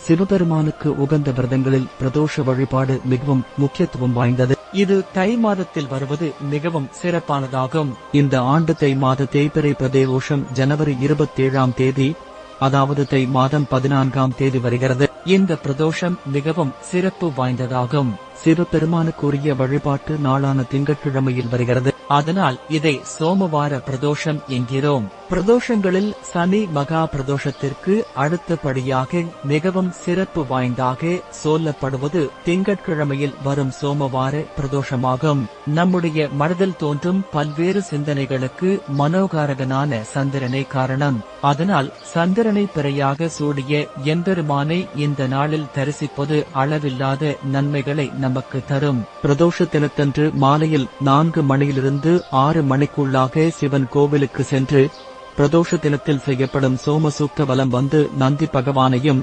சிவபெருமானுக்கு உகந்த விரதங்களில் பிரதோஷ வழிபாடு மிகவும் முக்கியத்துவம் வாய்ந்தது. இது தை மாதத்தில் வருவது மிகவும் சிறப்பானதாகும். இந்த ஆண்டு தை மாத தேய்பிறை பிரதோஷம் ஜனவரி 27ஆம் தேதி, அதாவது தை மாதம் 14ஆம் தேதி வருகிறது. இந்த பிரதோஷம் மிகவும் சிறப்பு வாய்ந்ததாகும். சிவபெருமானுக்குரிய வழிபாட்டு நாளான திங்கட்கிழமையில் வருகிறது. அதனால் இதை சோமவார பிரதோஷம் என்கிறோம். பிரதோஷங்களில் சனி மகா பிரதோஷத்திற்கு அடுத்தபடியாக மிகவும் சிறப்பு வாய்ந்தாக சொல்லப்படுவது திங்கட்கிழமையில் வரும் சோமவார பிரதோஷமாகும். நம்முடைய மனதில் தோன்றும் பல்வேறு சிந்தனைகளுக்கு மனோகாரகனான சந்திரனே காரணம். அதனால் சந்திரனை பிறையாக சூடிய எம்பெருமானை இந்த நாளில் தரிசிப்பது அளவில்லாத நன்மைகளை நமக்கு தரும். பிரதோஷ தினத்தன்று மாலையில் 4 மணியிலிருந்து 6 மணிக்குள்ளாக சிவன் கோவிலுக்கு சென்று பிரதோஷ தினத்தில் செய்யப்படும் சோமசூக்த வலம் வந்து நந்தி பகவானையும்